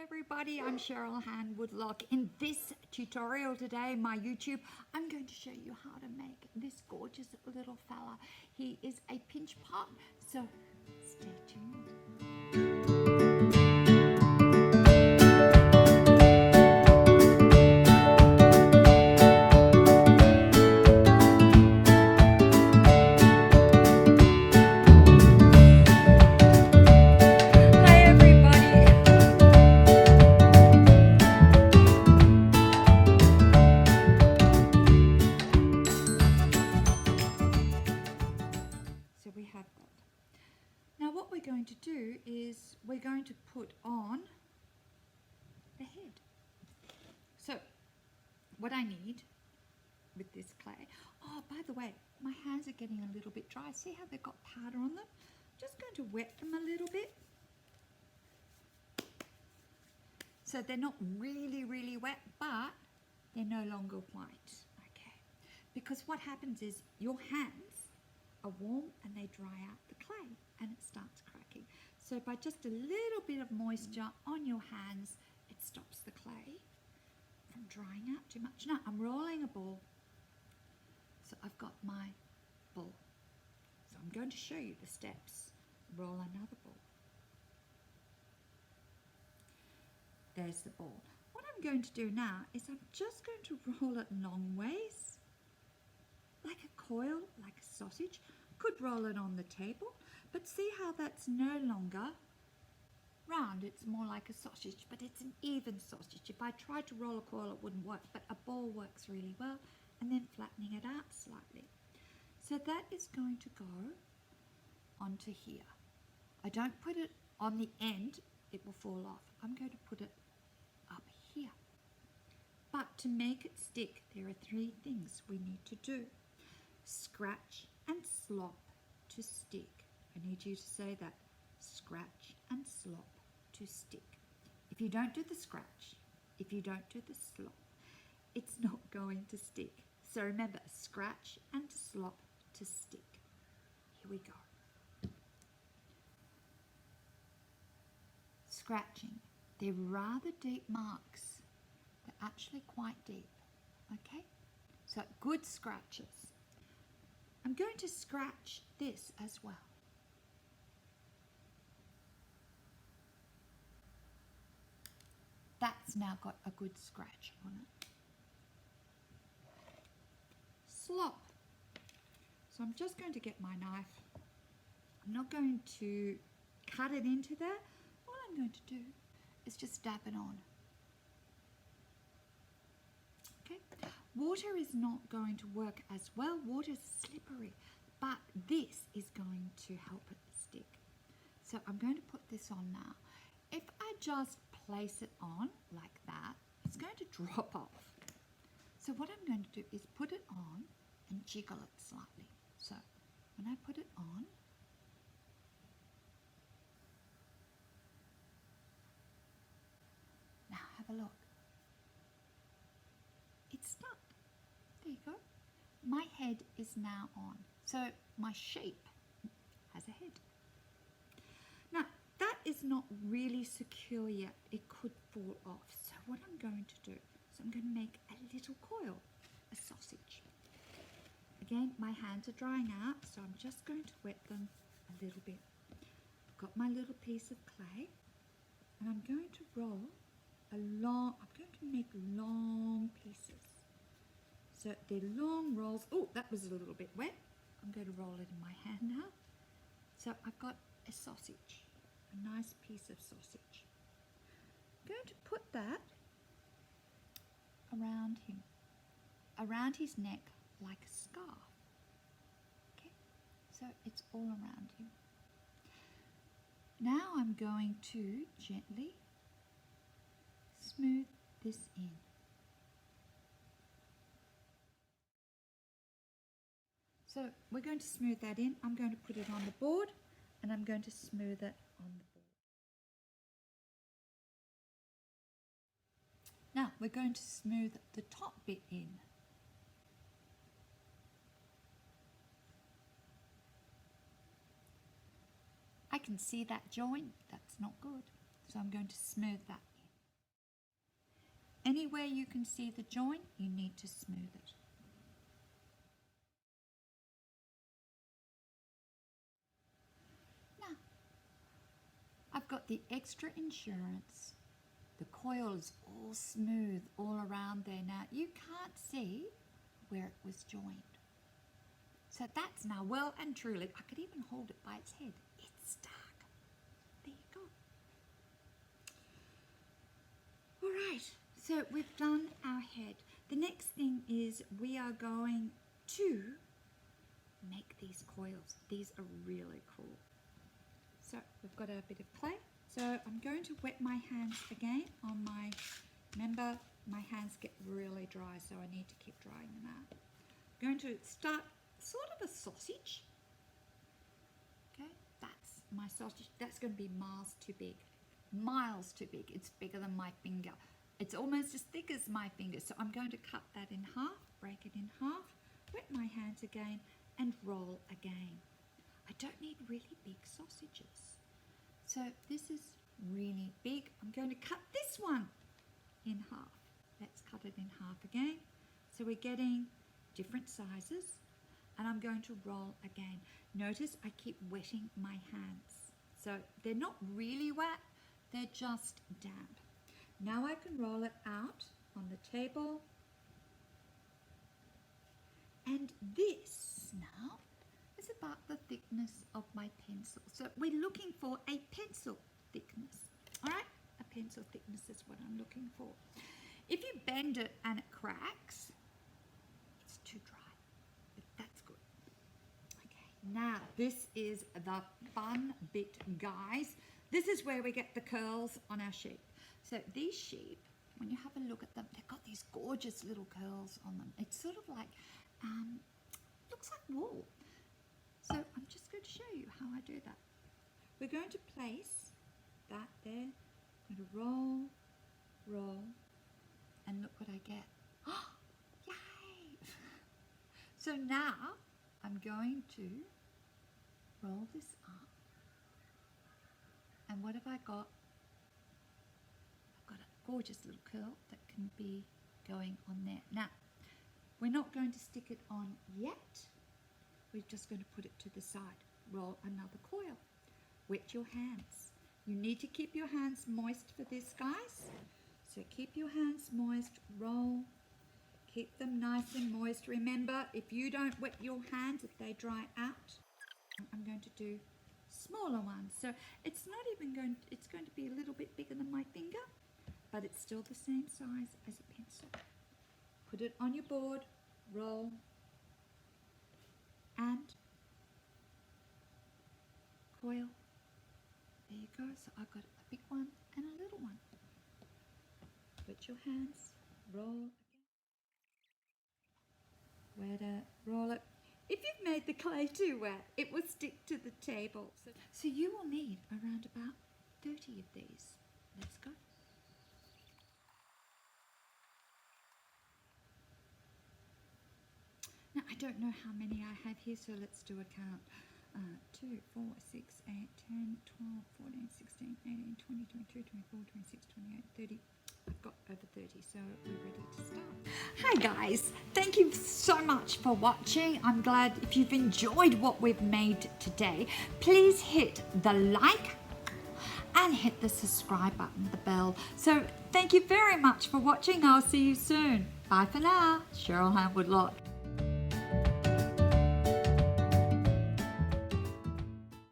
everybody, I'm Cheryl Hann Woodlock. In this tutorial today, my YouTube, I'm going to show you how to make this gorgeous little fella. He is a pinch pot, so stay tuned. So we have that. Now what we're going to do is we're going to put on the head. So what I need with this clay, oh, by the way, my hands are getting a little bit dry. See how they've got powder on them? I'm just going to wet them a little bit. So they're not really wet, but they're no longer white, okay? Because what happens is your hands are warm and they dry out the clay and it starts cracking. So by just a little bit of moisture on your hands, it stops the clay from drying out too much. Now I'm rolling a ball. So I've got my ball. So I'm going to show you the steps. Roll another ball. There's the ball. What I'm going to do now is I'm just going to roll it long ways, like a coil, like a sausage. Could roll it on the table, but see how that's no longer round. It's more like a sausage, but it's an even sausage. If I tried to roll a coil, it wouldn't work, but a ball works really well. And then flattening it out slightly. So that is going to go onto here. I don't put it on the end, it will fall off. I'm going to put it up here. But to make it stick, there are 3 things we need to do. Scratch and slop to stick. I need you to say that. Scratch and slop to stick. If you don't do the scratch, if you don't do the slop, it's not going to stick. So remember, scratch and slop to stick. Here we go. Scratching. They're rather deep marks. They're actually quite deep. Okay? So good scratches. I'm going to scratch this as well. That's now got a good scratch on it. Slop. So I'm just going to get my knife. I'm not going to cut it into there. All I'm going to do is just dab it on. Okay. Water is not going to work as well. Water is slippery, but this is going to help it stick. So I'm going to put this on now. If I just place it on like that, it's going to drop off. So what I'm going to do is put it on and jiggle it slightly. So when I put it on, now have a look. It's stuck. There you go. My head is now on. So my shape has a head. Now that is not really secure yet. It could fall off. So what I'm going to do is I'm going to make a little coil, a sausage. Again, my hands are drying out, so I'm just going to wet them a little bit. I've got my little piece of clay, and I'm going to roll I'm going to make long pieces. So they're long rolls. Oh, that was a little bit wet. I'm going to roll it in my hand now. So I've got a sausage, a nice piece of sausage. I'm going to put that around him, around his neck like a scarf. Okay, so it's all around him. Now I'm going to gently smooth this in. So we're going to smooth that in. I'm going to put it on the board and I'm going to smooth it on the board. Now we're going to smooth the top bit in. I can see that joint. That's not good. So I'm going to smooth that in. Anywhere you can see the joint, you need to smooth it. Now, I've got the extra insurance. The coil is all smooth all around there now. You can't see where it was joined. So that's now well and truly, I could even hold it by its head. It's stuck. There you go. All right, so we've done our head. The next thing is we are going to make these coils. These are really cool. So we've got a bit of clay. So I'm going to wet my hands again on my, remember my hands get really dry, so I need to keep drying them out. I'm going to start sort of a sausage. Okay, that's my sausage. That's going to be miles too big. Miles too big. It's bigger than my finger. It's almost as thick as my finger. So I'm going to cut that in half, break it in half, wet my hands again, and roll again. I don't need really big sausages. So this is really big. I'm going to cut this one in half. Let's cut it in half again. So we're getting different sizes, and I'm going to roll again. Notice I keep wetting my hands. So they're not really wet, they're just damp. Now I can roll it out on the table. And this now is about the thickness of my pencil. So we're looking for a pencil thickness. All right, a pencil thickness is what I'm looking for. If you bend it and it cracks, it's too dry, but that's good. Okay, now this is the fun bit, guys. This is where we get the curls on our sheep. So these sheep, when you have a look at them, they've got these gorgeous little curls on them. It's sort of like, looks like wool. So I'm just going to show you how I do that. We're going to place that there. I'm going to roll, roll, and look what I get. Oh, yay! So now I'm going to roll this up. And what have I got? I've got a gorgeous little curl that can be going on there. Now, we're not going to stick it on yet. We're just going to put it to the side. Roll another coil. Wet your hands. You need to keep your hands moist for this, guys. So keep your hands moist. Roll. Keep them nice and moist. Remember, if you don't wet your hands, if they dry out, I'm going to do smaller ones. So it's not even going, it's going to be a little bit bigger than my finger, but it's still the same size as a pencil. Put it on your board. Roll. And coil. There you go. So I've got a big one and a little one. Wet your hands. Roll again. Wet it. Roll it. If you've made the clay too wet, it will stick to the table. So you will need around about 30 of these. Let's go. Now, I don't know how many I have here, so let's do a count. 2, 4, 6, 8, 10, 12, 14, 16, 18, 20, 22, 24, 26, 28, 30. I've got over 30, so we're ready to start. Hi guys, thank you so much for watching. I'm glad if you've enjoyed what we've made today, please hit the like and hit the subscribe button, the bell. So thank you very much for watching. I'll see you soon. Bye for now. Cheryl Hann Woodlock.